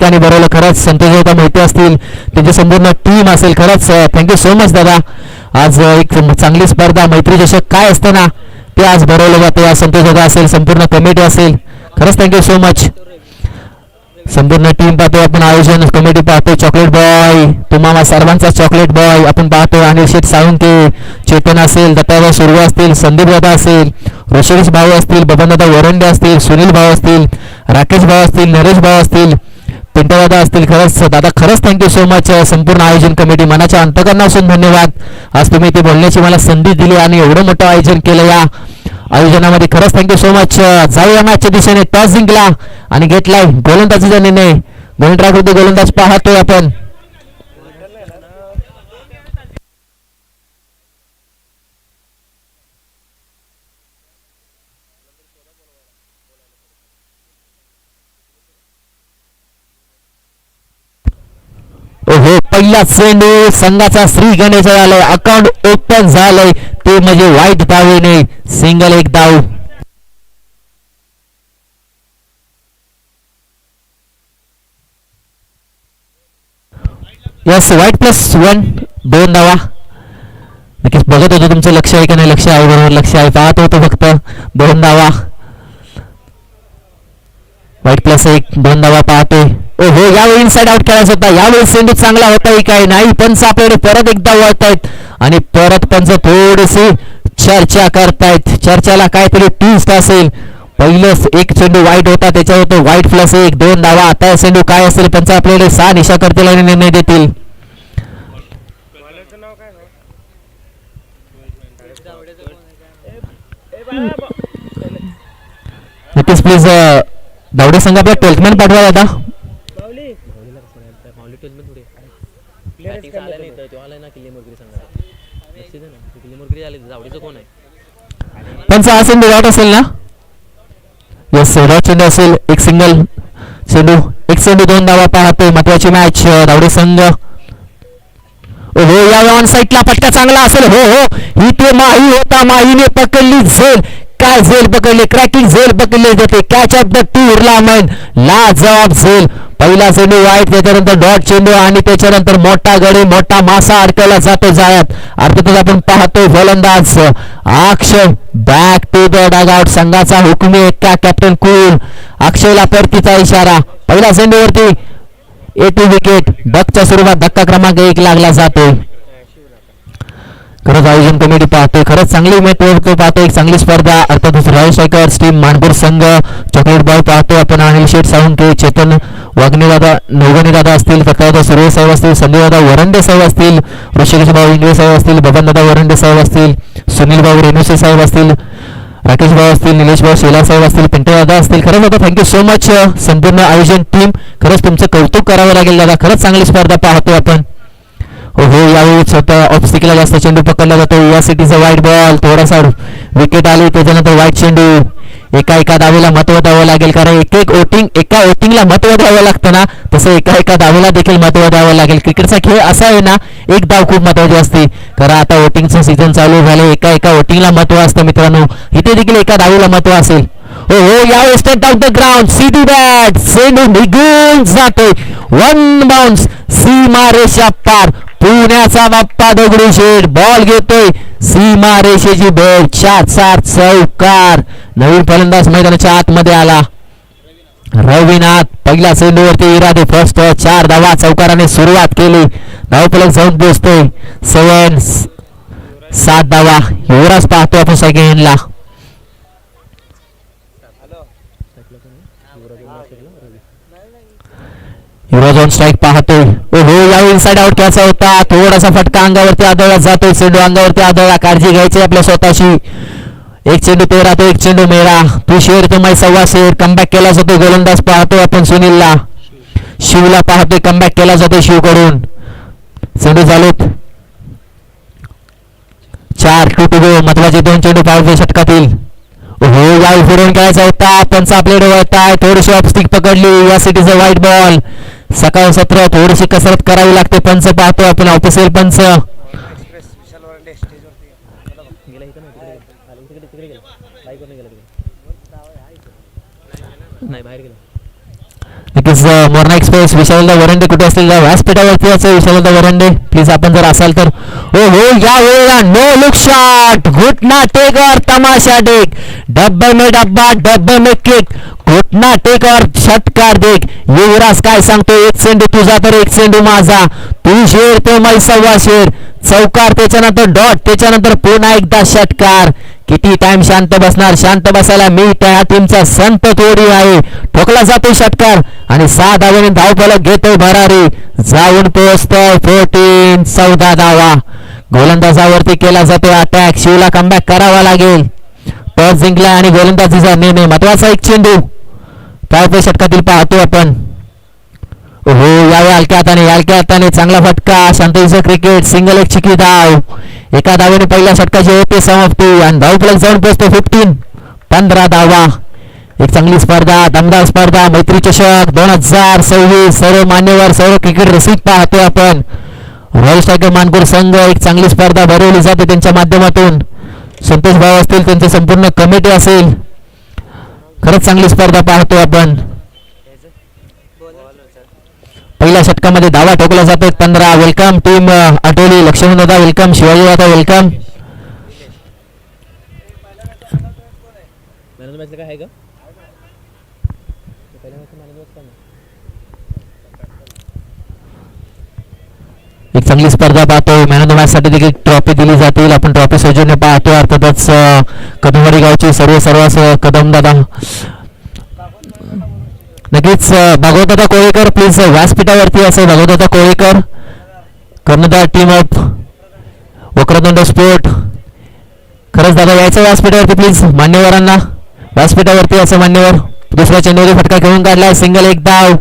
त्यांनी भरवलं. खरंच संतोष दादा मोहिते असतील, त्यांची संपूर्ण टीम असेल, खरंच थँक्यू सो मच दादा. आज एक चांगली स्पर्धा मैत्री चषक काय असतं ना ते आज भरवलं जातं. या संतोष दादा असेल, संपूर्ण कमिटी असेल, खरंच थँक्यू सो मच. संपूर्ण टीम पाहतो आपण, आयोजन कमिटी पाहतो, चॉकलेट बॉय तुम्हाला सर्वांचा चॉकलेट बॉय आपण पाहतो. अनिल शेठ साळुंके, चेतन असेल, दत्ताभाऊ सुर्वे असतील, संदीप दादा असेल, ऋषिकेश भाऊ असतील, बबनदादा वरंडे असतील, सुनील भाऊ असतील, राकेश भाऊ असतील, नरेश भाऊ असतील, पिंटू दादा असतील. खरंच दादा, खरंच थँक्यू सो मच. संपूर्ण आयोजन कमिटी मनाच्या अंतकरणापासून धन्यवाद. आज तुम्ही ती बोलण्याची मला संधी दिली आणि एवढं मोठं आयोजन केलं या आयोजनामध्ये, खरंच थँक्यू सो मच. जाऊया मॅचच्या दिशेने. टॉस जिंकला आणि घेतलाय गोलंदाजीचा निर्णय. गोलंदाज गोलंदाज पाहतोय आपण. हो, पहिला चेंडू संघाचा श्री गणेश झालाय, अकाउंट ओपन झालंय, ते म्हणजे वाईट धावेने सिंगल एक धाव. यस, वाईट +1, 2 धावा. नक्कीच बघत होतो तुमचं लक्ष आहे का नाही. लक्ष आहे, बरोबर लक्ष आहे, पाहत होतो फक्त. 2 धावा, वाईट +1, 2 धावा पाहतोय. ओहो, यावेळी इनसाइड आउट खेळायचा होता. यावेळी चेंडू चांगला होता काय नाही. पंच आपल्याकडे परत एकदा वळतायत आणि परत पंच थोडीशी चर्चा करतायत. चर्चेला काहीतरी ट्विस्ट असेल. पहिलं एक चेंडू वाईट होता, त्याच्यावर तो वाईट +1, 2 धावा. आता चेंडू काय असेल, पंच आपल्याकडे 6 निशा करतील आणि निर्णय देतील. नक्कीच प्लीज दावडे संघ आपला 12th मॅन पाठवा आता. पंच हा चेंडू वाईट असेल ना. यस, डॉट चेंडू असेल. एक सिंगल चेंडू, एक चेंडू 2 धावा पाहतोय. महत्वाची मॅच दावडे संघ. हो, या ऑन साईडला फटका चांगला असेल. हो हो, ही ते माही होता, माहीने पकडली झेल. काय झेल पकडले, क्रॅकिंग झेल पकडले जाते. कॅच ऑफ द टूर्नामेंट, लाजवाब झेल. पहिला चेंडू वाईट, त्याच्यानंतर डॉट चेंडू आणि त्याच्यानंतर मोठा गडी, मोठा मासा अडकवला जातो जाळ्यात. अर्थातच आपण पाहतोय फलंदाज अक्षय बॅक टू द डगआउट. संघाचा हुकमी एक्का कॅप्टन कूल. अक्षयला परतीचा इशारा. पहिला चेंडूवरती A2 विकेट. डकच्या स्वरूपात धक्का क्रमांक 1 लागला जातो. खरंच आयोजन कमिटी पाहतोय, खरंच चांगली मॅच पाहतोय, एक चांगली स्पर्धा. अर्थातच रॉयल स्ट्रायकर्स टीम, मानपूर संघ, चॉकलेट बॉय पाहतोय आपण. अनिल शेठ साळुंके, चेतन वागणे दादा, नवगणे दादा असतील, दत्तादादा सुर्वे साहेब असतील, संजय दादा वरंडे साहेब असतील, ऋषिकेश भाऊ इंगळे साहेब असतील, बबन दादा वरंडे साहेब असतील, सुनील भाऊ रेणुसे साहेब असतील, राकेश भाऊ असतील, निलेश भाऊ शेला साहेब असतील, पिंटू दादा असतील. खरंच दादा थँक्यू सो मच. संपूर्ण आयोजन टीम, खरंच तुमचं कौतुक करावं लागेल दादा. खरंच चांगली स्पर्धा पाहतोय आपण. हो, यावेळी स्वतः ऑफस्टिकला जास्त चेंडू पकडला जातो. या सिटीचा वाईट बॉल, थोडासा विकेट आली, त्याच्यानंतर वाईट चेंडू. एका धावेला महत्व द्यावं लागेल, कारण एका वोटिंगला महत्व द्यावं लागतं ना, तसं एका धावेला देखील महत्व द्यावं लागेल. क्रिकेटचा खेळ असा आहे ना, एक धाव खूप महत्वाची असते. कारण आता वोटिंगचं सीझन चालू झालं, एका वोटिंगला महत्व असतं मित्रांनो. इथे देखील एका धावेला महत्व असेल. हो, यावेळी state of the ground, Sidhi bat, चेंडू निघून जातोय. 1 बाउन्स, सीमा रेषा पार. पुण्याचा बाप्पा दगडूशेठ बॉल घेतोय, सीमा रेषेची भेट, 4 चौकार. नवीन फलंदाज मैदानाच्या आतमध्ये आला, रविनाथ. पहिल्या चेंडूवरती इरादे फर्स्ट, 4 धावा चौकाराने सुरुवात केली. धावफलक जाऊन पोहोचतोय 7 धावा. युवराज पाहतो आपण सेकंडला. युवराज ऑन स्ट्राईक पाहतोय. ओहो, यावेळी इनसाइड आउट घ्यायचा होता. थोडासा फटका अंगावरती आदळला जातोय. चेंडू अंगावरती आदळला, काळजी घ्यायची आपल्या स्वतःची. एक चेंडू तेरा, तो एक चेंडू मेरा. तू शेर तो मै 1.25 कमबॅक केला जातो. गोलंदाज पाहतोय आपण सुनीलला. शिवला पाहतोय, कमबॅक केला जातोय शिवकडून. चेंडू चालूत 4 टू गो. महत्वाचे 2 चेंडू पाहतोय षटकातील. हो, यावेळी फिरून खेळायचा होता. पंच आपल्याकडे वळताय. थोडीशी ऑफस्टिक पकडली. या सिटीचा व्हाईट बॉल. सकाळ सत्र थोडीशी कसरत करावी लागते. पंच पाहतोय आपण, ऑफिशियल पंच. नक्कीच मोरणा एक्सप्रेस विशालदा वरंडे कुठे असतील व्यासपीठावरती असेल विशालदा वरंडे प्लीज आपण जर असाल तर हो हो या वेळेला नो लुक शॉट घुटना टेक और तमाशा देख डब्बे में डब्बा डब्बे में किक घुटना टेक और षटकार देख युवराज काय सांगतो एक चेंडू तुझा तर एक चेंडू माझा तू शेर तो मै सव्वा शेर चौकार त्याच्यानंतर डॉट त्याच्यानंतर पुन्हा एकदा षटकार किती टाइम शांत बसणार शांत बसायला मी त्या टीमचा संत थोडी आहे ठोकला जातो षटकार आणि 6 धावांनी धावफलक घेतो भरारी जाऊन पोहोचतोय 14 धावा गोलंदाजावरती केला जातो अटॅक शिवला कमबॅक करावा लागेल टॉस जिंकला आणि गोलंदाजीचा निर्णय महत्वाचा एक चेंडू पॉवर षटकातील पाहतो आपण हो यावे हलक्या हाताने चांगला फटका शांततेचं क्रिकेट सिंगल एक चिकी धाव एका धावेने पहिल्या षटकाची होते समाप्ती आणि धावफलक जाऊन पोहोचतो 15 धावा एक चांगली स्पर्धा दमदार स्पर्धा मैत्री चषक 2026 सर्व मान्यवर सर्व क्रिकेट रसिक पाहतो आपण रॉयल स्ट्रायकर मानपूर संघ एक चांगली स्पर्धा भरवली जाते त्यांच्या माध्यमातून संतोष भाऊ असतील त्यांची संपूर्ण कमिटी असेल खरंच चांगली स्पर्धा पाहतो आपण पहिल्या षटकामध्ये धावा ठोकला जातो 15 वेलकम टीम आटोली लक्ष्मण दादा वेलकम शिवाजी दादा वेलकम एक चांगली स्पर्धा पाहतो मॅन ऑफ द मॅच साठी देखील ट्रॉफी दिली जातील आपण ट्रॉफी सौजन्य पाहतो अर्थातच कदमवाडी गावची सर्व कदम दादा नक्कीच भागवतदादा कोळेकर प्लीज व्यासपीठावरती असेल भागवतदादा कोळेकर कर्णधार टीम ऑफ वक्रतुंड स्पोर्ट खरंच दादा यायचं व्यासपीठावरती प्लीज मान्यवरांना व्यासपीठावरती असं मान्यवर दुसऱ्या चेंडूवरती फटका घेऊन काढला सिंगल एक धाव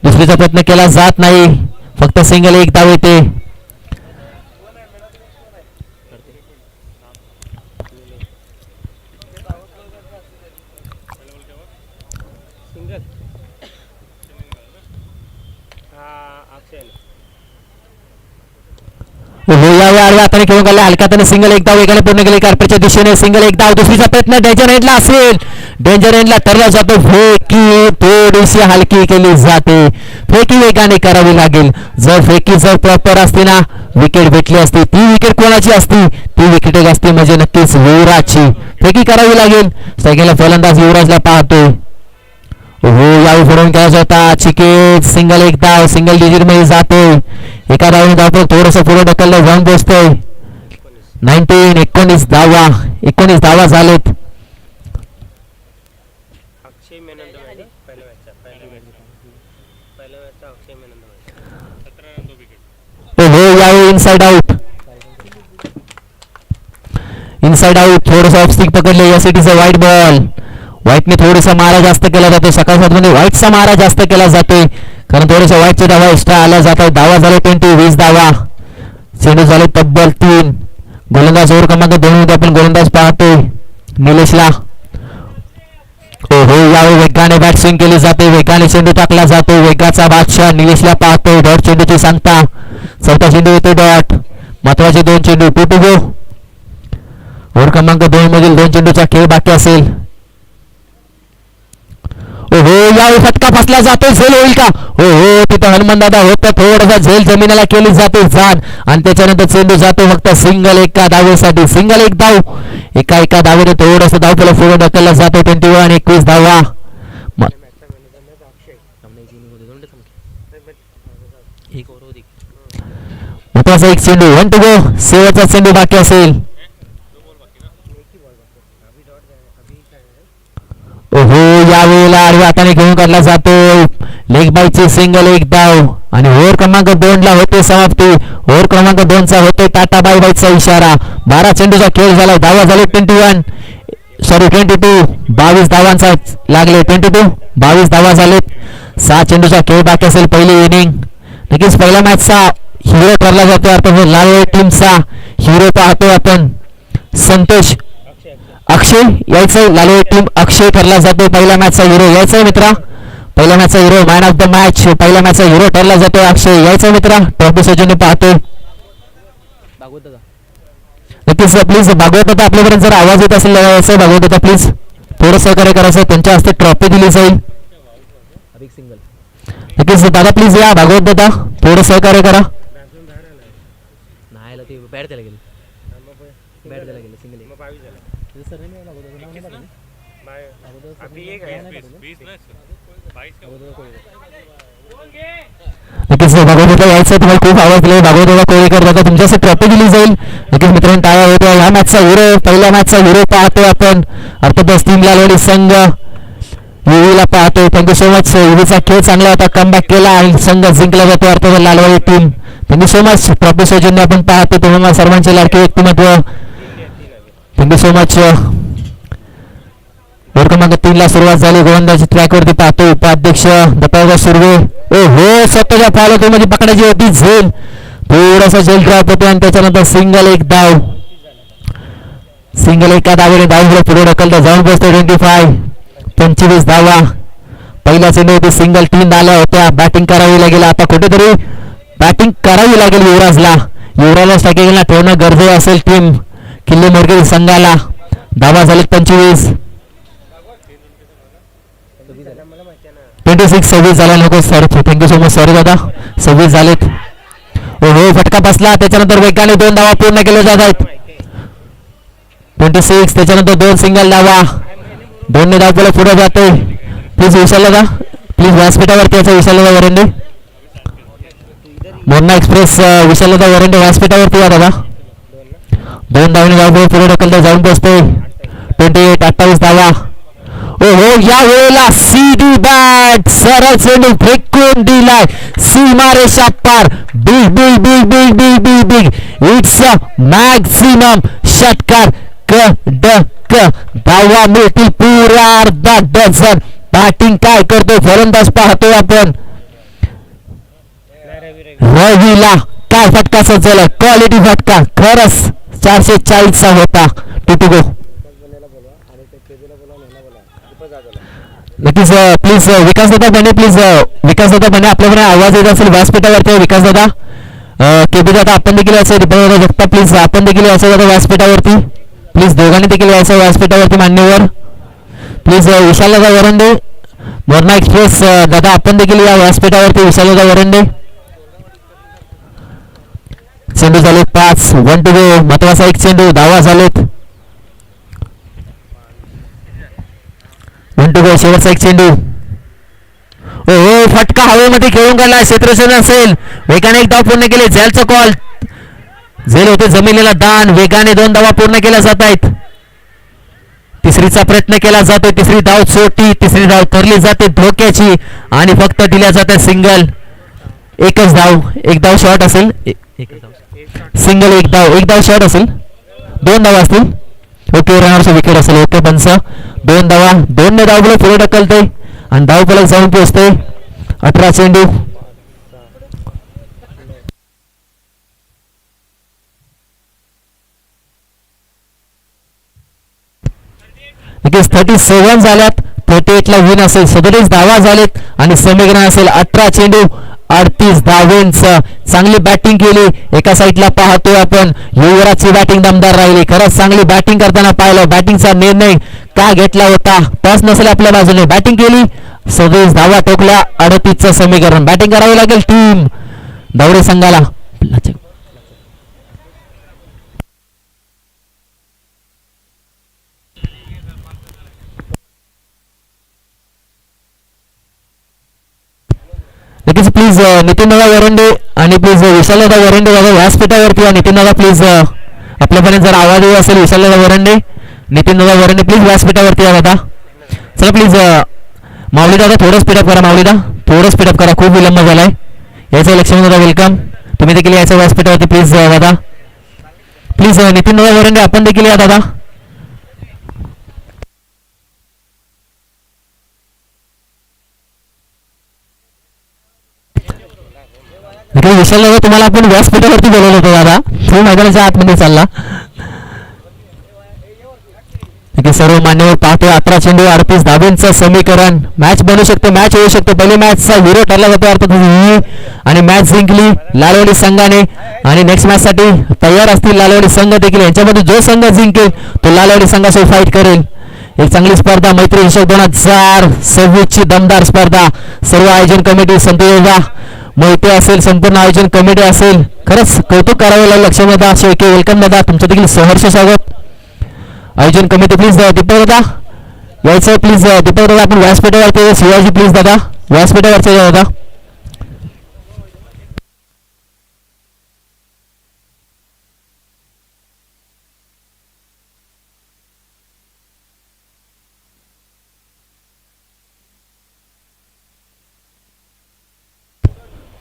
दुसरीचा प्रयत्न केला जात नाही फक्त सिंगल एक धाव येते हाताने खेळून काढला हलक्या हाताने सिंगल एक धाव एकाने पूर्ण केले कार्पेटच्या दिशेने सिंगल एक धाव दुसरीचा प्रयत्न डेंजर एंडला असेल डेंजर एंडला ठरला जातो फेकी थोडीशी हलकी केली जाते फेकी वेगाने करावी लागेल जर फेकी जर प्रॉपर असती ना विकेट भेटली असती ती विकेट कोणाची असती ती विकेट एक असते म्हणजे नक्कीच युवराजची फेकी करावी लागेल सगळ्याला फलंदाज युवराजला पाहतोय हो यावेळी फोडून खेळायचा होता चिकेट सिंगल एक धाव सिंगल डिजिट मध्ये जातोय एका धावने धावतो थोडस पुढे ढकललं जाऊन पोहोचतोय 19 धावा झालेत हो यावेळी इनसाइड आउट थोडस ऑफ स्टिक पकडले या सिटीचा व्हाईट बॉल व्हाईटने थोडासा मारा जास्त केला जातो सकाळ मध्ये व्हाईटचा मारा जास्त केला जातोय कारण थोड्याशा व्हाईटचे धावा एक्स्ट्रा आल्या जातात धावा झाले 20 धावा चेंडू झाले तब्बल 3 गोलंदाज ओव्हर क्रमांक 2 मध्ये आपण गोलंदाज पाहतोय निलेशला हो यावेळी वेगाने बॅट स्विंग केली जाते वेगाने चेंडू टाकला जातो वेगाचा बादशाह निलेशला पाहतोय डॉट चेंडूची सांगता चौथा चेंडू येतो डॉट महत्वाचे 2 चेंडू टू गो ओव्हर क्रमांक 2 मधील 2 चेंडूचा खेळ बाकी असेल हो यावेळी फटका फसला जातो झेल होईल का हो तिथं हनुमान दादा होतं थोडासा झेल जमिनीला केली जाते जाण आणि त्याच्यानंतर चेंडू जातो फक्त सिंगल एका धावेसाठी सिंगल एक धाव एका धावेने थोडस धावफलक पुढे ढकलला जातो 21 आणि 21 धावा महत्वाचा एक चेंडू 1 टू गो शेवटचा चेंडू बाकी असेल हो यावेळेला आडव्या हाताने घेऊन काढला जातो लेग बायची सिंगल एक धाव आणि ओव्हर क्रमांक 2 ला होते समाप्ती ओव्हर क्रमांक 2 चा होते टाटा बाय बायचा इशारा 12 चेंडूचा खेळ झाला धावा झाले 22 धावांचा लागले 22 धावा झालेत 6 चेंडूचा खेळ बाकी असेल पहिली इनिंग नक्कीच पहिल्या मॅचचा हिरो ठरला जातो अर्थात लाल टीमचा हिरो पाहतो आपण संतोष अक्षय यायचं लालवे टीम अक्षय ठरला जातो पहिल्या मॅचचा हिरो यायचा मित्रा पहिल्या मॅचचा hero man of the match पहिल्या मॅचचा हिरो ठरला जातो अक्षय यायचा मित्रा ट्रॉफी सजून पाहतोय नक्कीच प्लीज भागवत दादा आपल्यापर्यंत जर आवाज येत असेल यायचं भागवत दादा प्लीज थोडं सहकार्य करायचं त्यांच्या हस्ते ट्रॉफी दिली जाईल नक्कीच दादा प्लीज या, भागवत दादा थोडं सहकार्य करा. नक्कीच भागवत यायचं, तुम्हाला खूप आवडले भागवत कोळीकर दादा, तुमच्यासाठी ट्रॉफी दिली जाईल. नक्कीच मित्रांनो टाळ्या होत्या. ह्या मॅचचा हिरो, पहिल्या मॅचचा हिरो पाहतोय आपण, अर्थातच टीम लालवाडी संघ युवीला पाहतोय. Thank you so much. युवीचा खेळ चांगला होता, कमबॅक केला आणि संघ जिंकला जातो अर्थात Lalwadi team. Thank you so much. Trophy सौजन्य आपण पाहतो, तुम्हाला सर्वांचे लाडके व्यक्तिमत्व. Thank you so much. ओव्हर क्रमांक 3 ला सुरुवात झाली. गोलंदाजी ट्रॅकवरती पाहतो उपाध्यक्ष दत्तात्रय सुर्वे. ओ हो, स्वतःच्या फॉलो मध्ये पकडायची होती झेल, थोडासा झेल ड्रॉप होतो आणि त्याच्यानंतर सिंगल एक धाव. सिंगल एका धावेने धाव पुढे ढकलता जाऊन बसतो. 25 धावा. पहिल्या चेंडूवरती सिंगल 3 धावा होत्या. बॅटिंग करावी लागेल आता, कुठेतरी बॅटिंग करावी लागेल युवराजला. युवराजला स्ट्रायकिंगला ठेवणं गरजेचं असेल टीम किल्ले मोरगे संघाला. धावा झालेत 25. 26 झाला नको sir. Thank you so much sorry दादा. 26 झालेत. हो हो, फटका बसला. त्याच्यानंतर वेगाने 2 धावा पूर्ण केल्या जात आहेत. 26. त्याच्यानंतर 2 सिंगल धावा. 2 धाव पुढे जाते. प्लीज विशाल दादा, प्लीज व्यासपीठावरती याचा विशाल दादा वरंडे. मोन्ना एक्सप्रेस विशाल दादा वरंडे व्यासपीठावरती या दादा. 2 धावने धाव पुढे ढकलता जाऊन बसते. 28 धावा. ओ हो, या वेळेला सीडी बॅट सरळ चेंडू फेकून दिलाय सीमारेषा पार. Big big big big big big big it's a maximum षटकार. क धावा मिळतील पुरा अर्धा डझन. बॅटिंग काय करतो फलंदाज पाहतोय आपण. रवीला काय फटका सजवला, क्वालिटी फटका खरंच. 440 चा होता. To go. नक्कीच प्लीज विकास दादा बने, प्लीज विकास दादा बने आपल्याकडे आवाज येत असेल व्यासपीठावरती. विकास दादा, केबी दादा आपण देखील यायचं. दादा जगता प्लीज आपण देखील यायचं दादा व्यासपीठावरती. प्लीज दोघांनी देखील यायचं व्यासपीठावरती मान्यवर. प्लीज विशाल दादा वरंडे, मोर्ना एक्सप्रेस दादा आपण देखील या व्यासपीठावरती. विशाल दादा वरंडे. चेंडू झालेत 5. 1 टू गो. महत्वाचा एक चेंडू. धावा झालेत. 1 टू गो. शेवटचा एक चेंडू. ओ फटका हवेमध्ये खेळून काढला. क्षेत्ररक्षण असेल. वेगाने एक धाव पूर्ण केले. झेलचा कॉल. झेल होते जमिनीला दान. वेगाने 2 धावा पूर्ण केल्या जात आहेत. तिसरीचा प्रयत्न केला जातोय. तिसरी धाव छोटी. तिसरी धाव ठरली जाते धोक्याची आणि फक्त दिल्या जाते सिंगल. एकच धाव. एक धाव शॉर्ट असेल. सिंगल एक धाव शॉर्ट असेल. 2 धावा असतील. ओके, रनरचा विकेट असेल. ओके पंच. 2 धावा. 2 धाव पुढे ढकलते आणि धाव फलक जाऊन पोहोचते. 18 चेंडू. नक्कीच 37 झाल्यात. 38 ला विन असेल. 37 धावा झालेत आणि समीकरण असेल 18 चेंडू 38 धावेंचं. चांगली बॅटिंग केली. एका साईडला पाहतोय आपण युवराजची बॅटिंग दमदार राहिली. खरंच चांगली बॅटिंग करताना पाहिलं. बॅटिंगचा निर्णय का घेतला होता. टॉस नसेल आपल्या बाजूने. बॅटिंग केली. 27 धावा टोकल्या. 38चं समीकरण. बॅटिंग करावी लागेल टीम दौरे संघाला. नक्कीच प्लीज नितीन दादा वरंडे आणि प्लीज विशाल दादा वरंडे दादा व्यासपीठावरती. नितीन दादा प्लीज आपल्यापर्यंत जर आवाज येत असेल विशाल दादा वरंडे, नितीन दादा वरंडे प्लीज व्यासपीठावरती या दादा. चला प्लीज माऊली दादा थोडं स्पीडअप करा. माऊली दादा थोडं स्पीडअप करा. खूप विलंब झालाय. यायचं लक्ष्मण दादा वेलकम. तुम्ही देखील यायचं व्यासपीठावरती प्लीज दादा. प्लीज नितीन दादा वरंडे आपण देखील या दादा. विशाल दादा तुम्हाला आपण व्यासपीठावरती बोलवलं होतं दादा. तुम्ही मैदानाच्या आतमध्ये चालला. सर्व मान्यवर पाहतोय. 18 चेंडू 38 धावेंचं समीकरण. मॅच बनू शकते. मॅच होऊ शकते. पहिली मॅचचा हिरो ठरला जातो अर्थात आणि मॅच जिंकली लालवाडी संघाने आणि नेक्स्ट मॅच साठी तयार असतील लालवाडी संघ देखील. यांच्यामध्ये जो संघ जिंकेल तो लालवाडी संघासोबत फाईट करेल. एक चांगली स्पर्धा मैत्री चषक 2026 ची दमदार स्पर्धा. सर्व आयोजन कमिटी संतोष मोहिते असेल, संपूर्ण आयोजन कमिटी असेल, खरंच कौतुक करावं लागलं. लक्ष्मण दादा शेळके वेलकम दादा, तुमचं देखील सहर्ष स्वागत. आयोजन कमिटी प्लीज दीपक दादा यायचं, प्लीज दीपक दादा आपण व्यासपीठावरती. शिवाजी प्लीज दादा व्यासपीठावरती या दादा.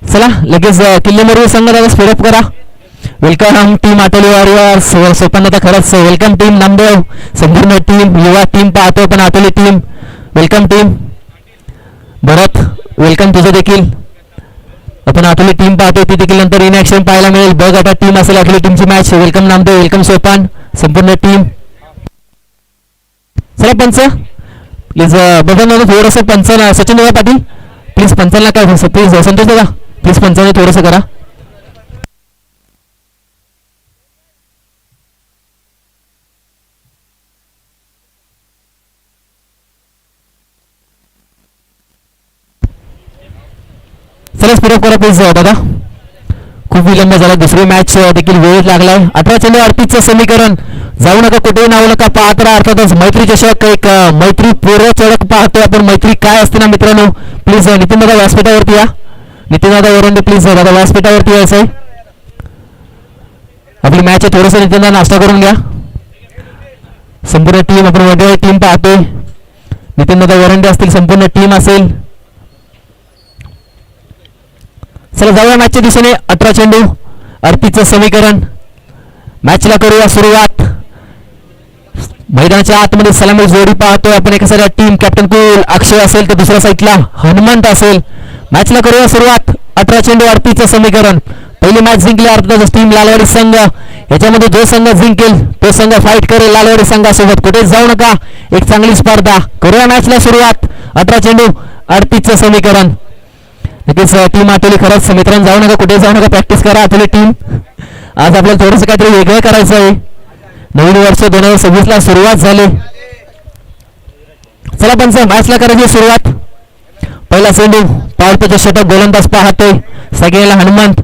चला लगेच किल्लेमोरी संघ दादा स्पीडअप करा. वेलकम टीम आटोली वॉरियर्स, सोपान दादा खरंच वेलकम टीम. नामदेव संपूर्ण टीम, युवा टीम पाहतो पण आटोली टीम वेलकम टीम. भरत वेलकम तुझं देखील. आपण आटोली टीम पाहतो ती देखील नंतर इन ऍक्शन पाहायला मिळेल. बघ आता टीम असेल आटोली टीमची match. Welcome Namdev, welcome Sopan, संपूर्ण टीम. चला पंच प्लीज बघा ना थोडंसं पंच. सचिन दादा पाटील प्लीज पंचांना काय प्लीज. संतोष दादा प्लीज पंचांना थोडंसं करा. चला स्पीडअप करा प्लीज दादा, खूप विलंब झाला. दुसरी मॅच देखील वेळ लागलाय. 18 चेंडू 38चं समीकरण. जाऊ नका कुठेही नावू नका, पाहत राहा. अर्थातच मैत्री चषक एक मैत्री पूर्व चढक पाहतोय आपण. मैत्री काय असते ना मित्रांनो. प्लीज नितीन दादा व्यासपीठावरती या. नितीन दादा वरंडे प्लीज दादा व्यासपीठावरती यायचं आहे. आपली मॅच आहे, थोडंसं नितीन दादा नाश्ता करून घ्या. संपूर्ण टीम आपण वेगवेगळी टीम पाहतोय. नितीन दादा वरंडे असतील, संपूर्ण टीम असेल. चला जाऊया मॅचच्या दिशेने. 18 चेंडू 38चं समीकरण. मॅचला करूया सुरुवात. मैदानाच्या आतमध्ये सलामी जोडी पाहतोय आपण. एका साईडला टीम कॅप्टन कुल अक्षय असेल तर दुसऱ्या साईडला हनुमंत असेल. मॅचला करूया सुरुवात. 18 चेंडू 38चं समीकरण. पहिली मॅच जिंकली अर्थातच टीम लालवाडी संघ. याच्यामध्ये जो संघ जिंकेल तो संघ फाईट करेल लालवाडी संघासोबत. कुठेच जाऊ नका, एक चांगली स्पर्धा. करूया मॅचला सुरुवात. 18 चेंडू 38चं समीकरण. नक्कीच टीम आटोली खरंच मित्रांनो जाऊ नका, कुठे जाऊ नका, प्रॅक्टिस करा आटोली टीम. आज आपल्याला थोडंसं काहीतरी वेगळं करायचं आहे. नवीन वर्ष 2026 ला सुरुवात झाली. चला पंच मॅचला करायची सुरुवात. पहिला चेंडू पावडतो षटक गोलंदाज पाहतोय सगळ्याला हनुमंत.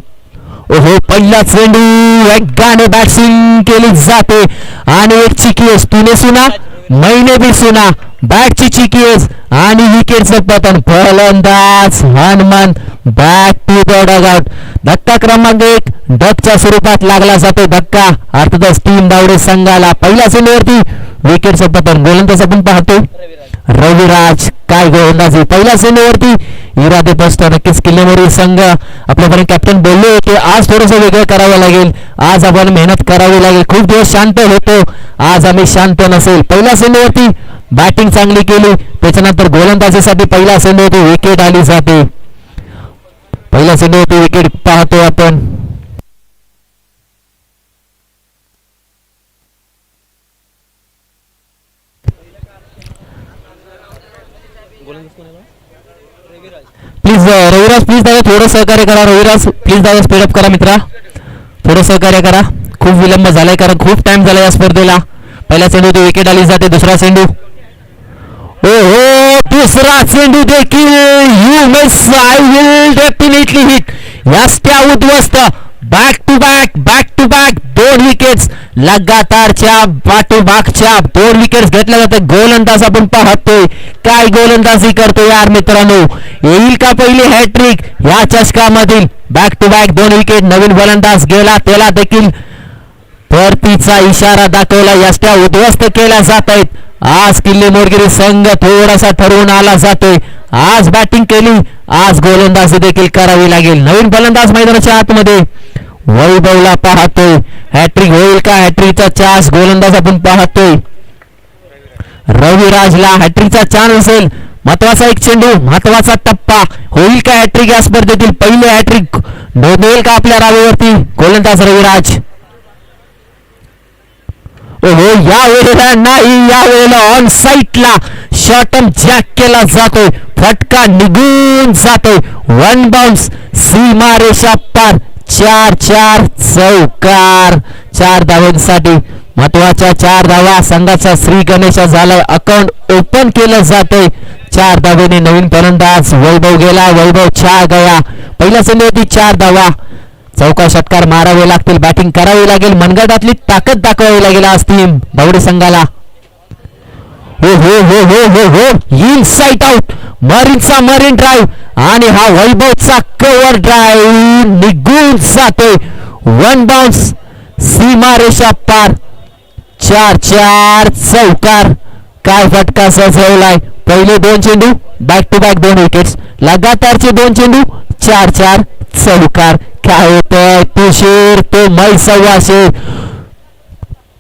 ओहो पहिला चेंडू वेगाने बॅटिंग केली जाते आणि एक चिकीस तूने सुना मैंने भी सुना. बॅटची चिकीस आणि विकेटचं पतन. फलंदाज Hanumant back to the dugout. धक्का क्रमांक 1 डकच्या स्वरूपात लागला जातो. धक्का अर्थातच टीम दावडे संघाला. पहिल्या चेंडूवरती विकेटचं पतन. गोलंदाज आपण पाहतो रविराज. काय गोलंदाजी पहिल्या चेंडूवरती इरादे पोस्ट. नक्कीच किल्लेमोरी संघ आपल्यापर्यंत कॅप्टन बोलले होते आज थोडंसं वेगळं करावं लागेल, आज आपण मेहनत करावी लागेल. खूप दिवस शांत होतो, आज आम्ही शांत नसेल. पहिल्या चेंडूवरती बॅटिंग चांगली केली, त्याच्यानंतर गोलंदाजीसाठी पहिल्या चेंडूवरती विकेट आली जाते. पहिल्या चेंडूवरती विकेट पाहतो आपण. प्लीज रविराज प्लीज दादा थोडं सहकार्य करा. रविराज प्लीज दादा स्पीडअप करा मित्रा, थोडं सहकार्य करा. खूप विलंब झालाय कारण खूप टाइम झाला या स्पर्धेला. पहिला चेंडू तो विकेट आली जाते. दुसरा चेंडू हो दुसरा चेंडू देखील you miss I will definitely hit. यास्त्या उद्ध्वस्त. बॅक टू बॅक 2 विकेट्स लगातारच्या पाठोपाठच्या 2 विकेट्स घेतल्या जातात. गोलंदाज आपण पाहतोय काय गोलंदाजी करतो यार मित्रांनो. येईल का पहिली हॅट्रिक या चषकामधील. Back to back 2 wicket. नवीन गोलंदाज गेला, त्याला देखील परतीचा इशारा दाखवला. यास्त्या उद्ध्वस्त केल्या जात आहेत. आज किल्ले मोरगिरी संघ थोडासा ठरवून आला जातोय. आज बॅटिंग केली, आज गोलंदाजी देखील करावी लागेल. नवीन गोलंदाज मैदानाच्या आतमध्ये वैभवला पाहतोय. हॅट्रिक होईल का? हॅट्रिकचा चान्स गोलंदाज आपण पाहतोय रविराजला. हॅट्रिकचा चान्स असेल. महत्वाचा एक चेंडू, महत्वाचा टप्पा. होईल का हॅट्रिक या स्पर्धेतील? पहिले हॅट्रिक नोंदवेल का आपल्या रावेवरती गोलंदाज रविराज? ओहो या वेळेला नाही, या वेळेला ऑन साईटला शॉटम जॅक केला जातोय. फटका निघून जातोय. 1 बाउन्स सीमा रेषा पार. 4 चौकार 4 धावांसाठी महत्वाच्या 4 धावा संघाचा श्री गणेश झालाय. अकाउंट ओपन केलं जातंय 4 धावेने. नवीन फलंदाज वैभव गेला. वैभव 4 गया. पहिल्या संधीवरती 4 धावा. चौका षटकार मारावे लागतील. बॅटिंग करावी लागेल. मनगटातली ताकद दाखवावी लागेल आज टीम दावडी संघाला. हो हो हो हो हो हो इनसाइड आउट. मरीनचा मरीन ड्राईव्ह आणि हा वैभवचा कव्हर ड्राईव्ह निघून जातोय. 1 बाउन्स सीमारेषा पार. 4 चौकार. काय फटका सजवलाय. पहिले 2 चेंडू बॅक टू बॅक 2 विकेट्स. लगातारचे 2 चेंडू 4 चौकार. काय होतंय. तू शेर तो मै सव्वाशे.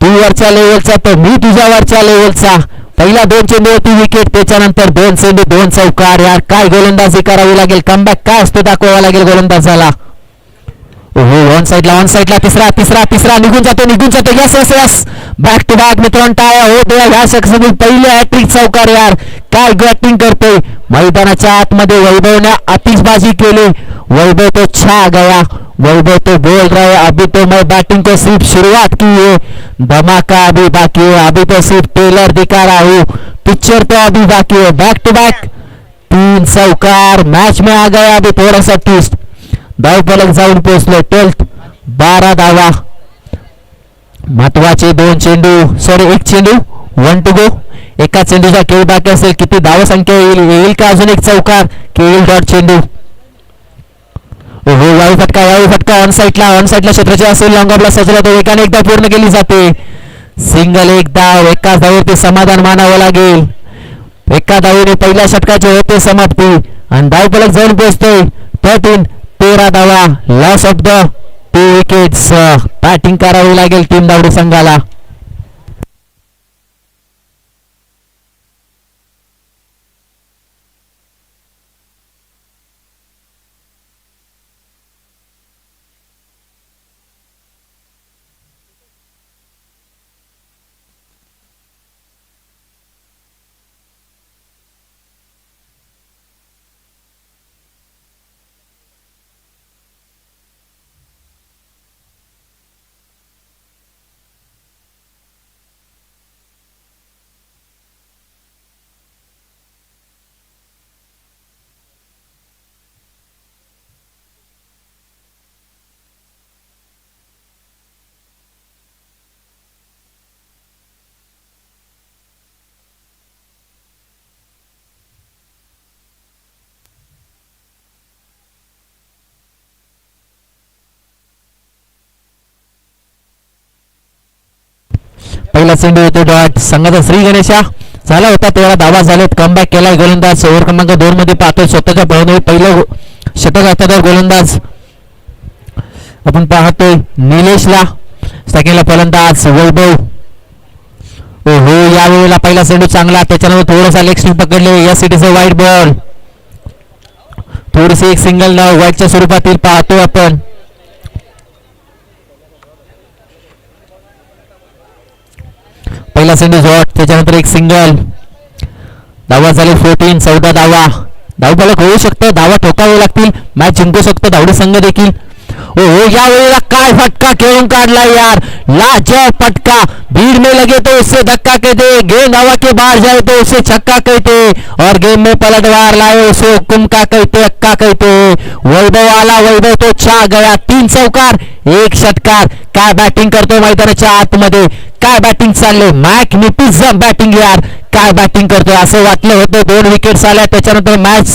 तू वरच्या लेवलचा तर मी तुझ्या वरच्या लेवलचा. पहिला 2 चेंडू होती विकेट. त्याच्यानंतर 2 चेंडू 2 चौकार. यार काय गोलंदाजी करावी लागेल. कमबॅक काय असतो दाखवावा लागेल गोलंदाजाला. ऑन साईडला तिसरा निघून जातो. यस बॅक टू बॅक मित्रांनो टाळ्या होत ह्या शख्साने पहिले हॅट्रिक चौकार. यार काय बॅटिंग करतोय. मैदानाच्या आतमध्ये वैभवने आतिषबाजी केली. वैभव तो छा गया. वैभव तो बोल रहा है अभी तो मैं बैटिंग को सिर्फ शुरुआत की है. धमाका अभी बाकी है. अभी तो सिर्फ टेलर दिखा रहा हूँ. पिक्चर तो अभी बाकी है. बैक टू बैक 3 चौकार. मैच में आ गया अभी थोड़ा सा ट्विस्ट. धावफलक जाऊन पोहोचले 12 धावा. महत्वाचे 2 चेंडू 1 चेंडू 1 टू गो. एका चेंडूचा खेळ बाकी असेल. किती धाव संख्या येईल का अजून एक चौकार की येईल डॉट चेंडू. वायू फटका ऑन साईडला क्षेत्राचे असेल. लॉंग ऑफला सजला तो एकाने एकदा पूर्ण केली जाते. सिंगल 1 धाव. एकाच धावेवरती समाधान मानावं लागेल. एका धावेने पहिल्या षटकाचे होते समाप्ती आणि धावफलक जाऊन पोहोचतोय 13 धावा. Loss of the 2 wickets. Batting करावी लागेल टीम दावडी संघाला. पहिला चेंडू होतो डॉट. संघाचा श्री गणेशा झाला होता. 13 धावा झालेत. कमबॅक केलाय गोलंदाज. ओव्हर क्रमांक 2 मध्ये पाहतोय स्वतःच्या बळाने पहिलं षटक हाताळणार गोलंदाज आपण पाहतोय निलेशला. सेकंडला फलंदाज वैभव. हो यावेळेला पहिला चेंडू चांगला. त्याच्यानंतर थोडासा लेग स्पिन पकडले. या सिटीचं वाईट बॉल. थोडीशी एक सिंगल वाईटच्या स्वरूपातील पाहतोय आपण. पहिला चेंडू शॉट. त्याच्यानंतर एक सिंगल. धावा झाले 14 धावा. धावफलक होऊ शकतं. धावा ठोकावे लागतील. मॅच जिंकू शकतो दावडी संघ देखील. हो यावेळेला काय फटका खेळून काढला यार. लाजवाब फटका. भीड़ में लगे तो उससे धक्का कहते. गेंद हवा के बाहर जाए तो उसे छक्का कहते. और गेम में पलटवार लाए उसे हुकुम का कहते. अक्का कहते. वैभव आला. वैभव तो छा गया. 3 चौकार 1 षटकार. काय बॅटिंग करतोय मैदानाच्या आतमध्ये. काय बॅटिंग चालले. मॅग्निफिसंट बॅटिंग यार. काय बॅटिंग करतोय असं वाटलं होतं. 2 विकेट्स आल्या. त्याच्यानंतर मॅच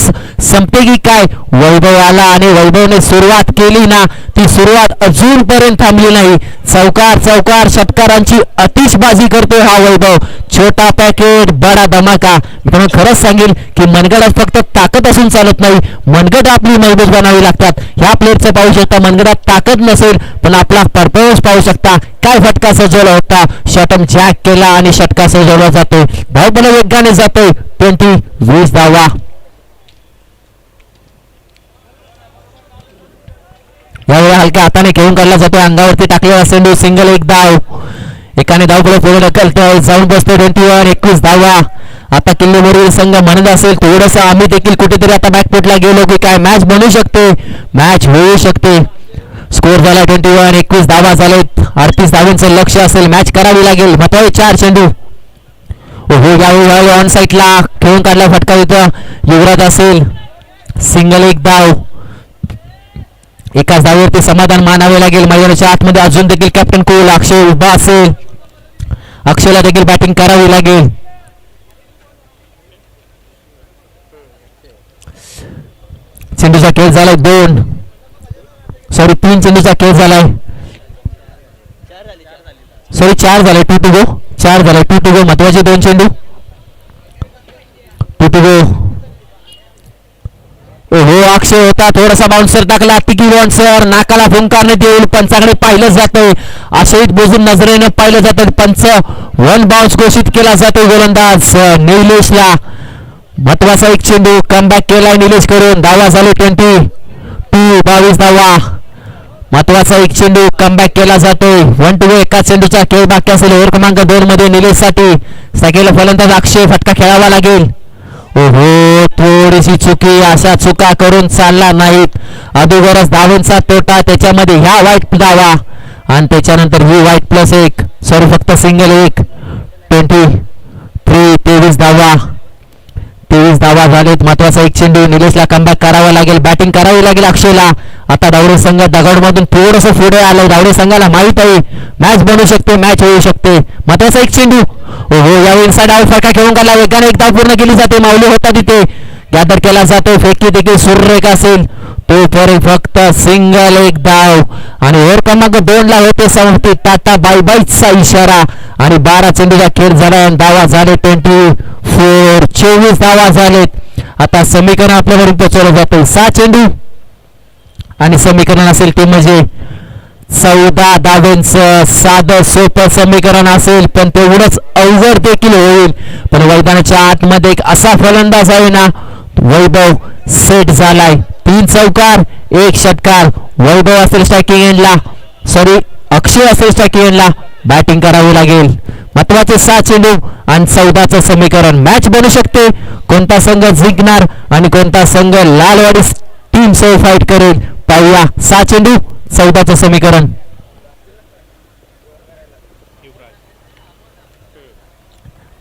संपते की काय. वैभव आला आणि वैभवने सुरुवात केली ना ती सुरुवात अजूनपर्यंत थांबली नाही. चौकार षटकारांची अतिशबाजी करतोय हा वैभव. छोटा पॅकेट बडा धमाका. मी खरंच सांगेल की मनगडात फक्त ताकद असून चालत नाही. मनगड आपली मजबूत बनावी लागतात. ह्या प्लेअरचं पाहू शकता मनगडात ताकद नसेल पण आपला परफॉर्मन्स पाहू शकता. काय फटका सजवला होता. शॉटम जॅक केला आणि षटका सजवला जातोय. धावपण वेगाने जातोय. 20 धावा. यावेळी हलक्या हाताने खेळून काढला जातोय. अंगावरती टाकलेला चेंडू. सिंगल 1 धाव. एकाने धावपळ पुढे ढकलतोय. जाऊन बसतोय 21 धावा. आता किल्लेवरील संघ म्हणत असेल थोडंसं आम्ही देखील कुठेतरी आता बॅकफुटला गेलो की काय मॅच बनू शकते. मॅच होऊ शकते. स्कोर झाला 21. 21 धावा झालेत. 38 धावांचं लक्ष असेल. मॅच करावी लागेल. महत्वाचे 4 चेंडू. हो यावेळी ऑन साईडला खेळून काढला फटका इथं युवराज असेल. सिंगल एक धाव. एकाच धावेवरती समाधान मानावे लागेल. मैदानाच्या आतमध्ये अजून देखील कॅप्टन कोल अक्षय उभा असेल. अक्षयला देखील बॅटिंग करावी लागेल. चेंडूचा खेळ झालाय 3 चेंडूचा खेळ झालाय. 4 झाले. 2 टू गो. 4 झाले. 2 टू गो. महत्वाचे 2 चेंडू. 2 टू गो. हो अक्षय होता. थोडासा बाउन्सर टाकला. तिकी बाउन्सर नाकाला फुंकारण्यात येईल. पंचाकडे पाहिलं जातंय. आशयित बोजून नजरेनं पाहिलं जातं. पंच 1 बाउन्स घोषित केला जातो. गोलंदाज निलेशला महत्वाचा एक चेंडू. कमबॅक केलाय निलेश करून. धावा झाले 22. 22 धावा. महत्वाचा एक चेंडू कमबॅक केला जातोय. 1 टू गो. एका चेंडूचा खेळ बाकी असेल. ओव्हर क्रमांक 2 मध्ये निलेश साठी सगळ्याला फलंदाज अक्षय फटका खेळावा लागेल. ओहो थोडीशी चुकी. अशा चुका करून चालला नाहीत. अगोदरच धावांचा तोटा. त्याच्यामध्ये ह्या वाईट धावा आणि त्याच्यानंतर ही वाईट +1. सॉरी फक्त सिंगल 1. 23 धावा. 23 धावा झालेत. महत्वाचा एक चेंडू. निलेशला कमबॅक करावा लागेल. बॅटिंग करावी लागेल अक्षयला. आता धावडे संघ दगडमधून थोडंसं पुढे आलं. धावडे संघाला माहित आहे मॅच बनू शकते. मॅच होऊ शकते. महत्वाचा एक चेंडू. हो यावेळी इनसाइड आउट फटका खेळून काढला. वेगाने एक धाव पूर्ण केली जाते. माऊली होता तिथे. गॅदर केला जातो. फेकी देखील सुरेख असेल. तोपर्यंत फक्त सिंगल एक धाव आणि ओव्हर क्रमांक 2 ला होते समाप्ती. टाटा बाय बायचा इशारा आणि 12 चेंडूचा खेळ झाला. धावा झाले 24 धावा झालेत. आता समीकरण आपल्यावरून पोहोचवलं जातं. 6 चेंडू आणि समीकरण असेल ते म्हणजे 14 धावांचं साधं सोपं समीकरण असेल. पण तेवढंच अवघड देखील होईल. पण मैदानाच्या आतमध्ये एक असा फलंदाज आहे ना वैभव सेट झालाय. 3 चौकार 1 षटकार. वैभव असेल स्ट्रायकिंग एंडला. सॉरी अक्षय असेल स्ट्रायकिंग एंडला. बॅटिंग करावी लागेल. महत्वाचे 6 चेंडू आणि 14चं समीकरण. मॅच बनू शकते. कोणता संघ जिंकणार आणि कोणता संघ लालवाडी टीम सह फाईट करेल पाहूया. 6 चेंडू 14चं समीकरण.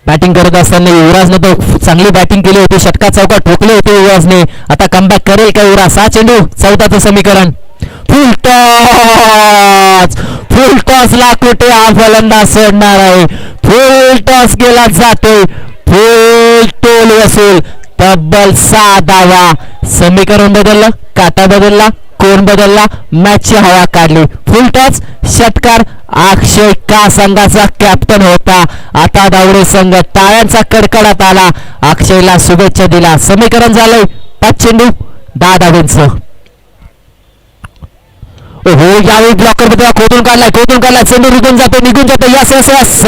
बॅटिंग करत असताना युवराजने तो चांगली बॅटिंग केली होती. षटका चौका ठोकले होते युवराजने. आता कमबॅक करेल का युवराज? 6 चेंडू 14चं समीकरण. फुल टॉस ला कुठे हा फलंदाज सोडणार आहे. फुल टॉस केला जातोय. फुल टोल वसूल. तब्बल 6 धावा. समीकरण बदललं. काटा बदलला. कोण बदलला. मॅचची हवा काढली. फुल टॉस षटकार. अक्षय का संघाचा कॅप्टन होता. आता धावडे संघ टाळ्यांचा कडकडाट आला. अक्षयला शुभेच्छा दिला. समीकरण झालंय 5 चेंडू 10 धावांचं. हो यावेळी ब्लॉकर मध्ये खोदून काढला. चेंडू निघून जातो. यस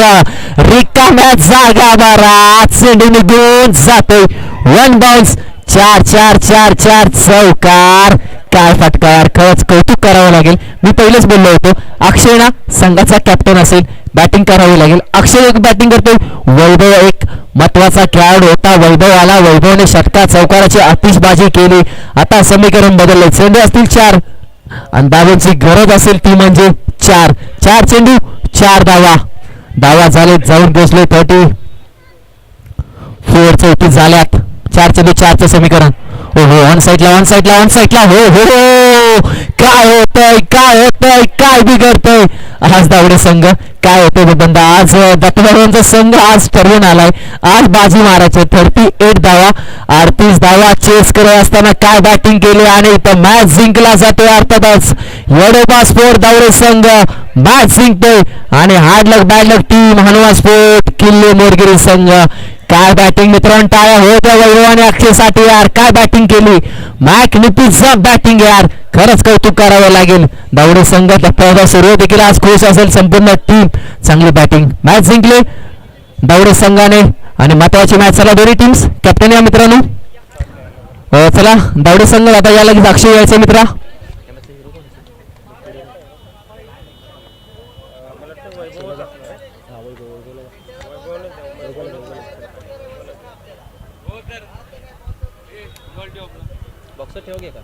रिकाम्या जागा बारा. चेंडू निघून जातोय. 1 बाउन्स. 4 चौकार. काय फटकार. खरंच कौतुक करावं लागेल. मी पहिलेच बोललो होतो अक्षय ना संघाचा कॅप्टन असेल. बॅटिंग करावी लागेल. अक्षय एक बॅटिंग करतोय. वैभव एक महत्वाचा खेळाडू होता. वैभव आला. वैभवने षटका चौकाराची आतिषबाजी केली. आता समीकरण बदलले. चेंडू असतील 4 आणि धावांची गरज असेल ती म्हणजे 4 चेंडू 4 धावा झाले. जाऊन पोहोचले 34 झाल्यात. 4 चेंडू 4चं समीकरण. हो ऑन साईडला. हो काय होतंय काय बिघडतंय आज धावडे संघ. काय होतंय बंदा. आज दत्तदादांचा संघ आज ठरवून आलाय. आज बाजी मारायचे. 38 धावा 38 धावा चेस करत असताना काय बॅटिंग केली आणि इथं मॅच जिंकला जातोय. अर्थातच येडोबा स्पोर्ट धावडे संघ मॅच जिंकतोय आणि हार्ड लक बॅड लक टीम हनुमान स्पोर्ट किल्ले मोरगिरी संघ. काय बॅटिंग मित्रांनो. टाळ्या हो त्या वैभव आणि अक्षयसाठी यार. काय बॅटिंग केली. मॅग्निफिसंट बॅटिंग यार. खरंच कौतुक करावं लागेल. धावडे संघ पहिला सुरू देखील आज खुश असेल. संपूर्ण टीम चांगली बॅटिंग. मॅच जिंकले धावडे संघाने आणि महत्वाची मॅच. चला दोन्ही टीम्स कॅप्टन या मित्रांनो. चला धावडे संघ आता या लगेच अक्षय यायचं मित्रा. बॉक्स ठेव घे का.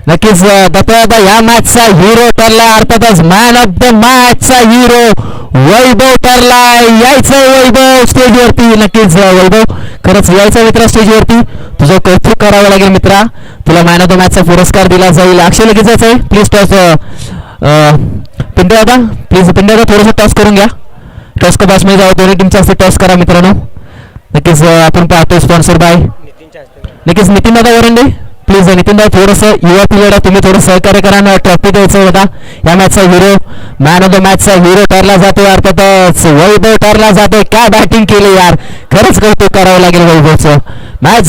नक्कीच दत्ता या मॅचचा हिरो ठरला अर्थातच मॅन ऑफ द मॅचचा हिरो वैभव ठरला. यायचं वैभव स्टेजवरती. नक्कीच वैभव खरंच यायचं मित्रा स्टेजवरती. तुझं कौतुक करावं लागेल मित्रा. तुला मॅन ऑफ द मॅचचा पुरस्कार दिला जाईल. अक्षय लगेच जायचं आहे. प्लीज टॉस पिंट्या दादा प्लीज पिंट्या दादा थोडंसं टॉस करून घ्या. टॉस का बॉक्समध्ये जावं दोन्ही टीमच्या हस्ते टॉस करा मित्रांनो. नक्कीच आपण पाहतो स्पॉन्सर बाय नक्कीच नितीन दादा वरंडे. प्लीज नितीन दादा थोडंसं युवा पिरियड तुम्ही थोडं सहकार्य करा ना. ट्रॉफी द्यायचं होता. या मॅचचा हिरो मॅन ऑफ द मॅचचा हिरो ठरला जातो अर्थातच वैभव ठरला जातो. काय बॅटिंग केली यार. खरंच कौतुक करावं लागेल वैभवचं. मॅच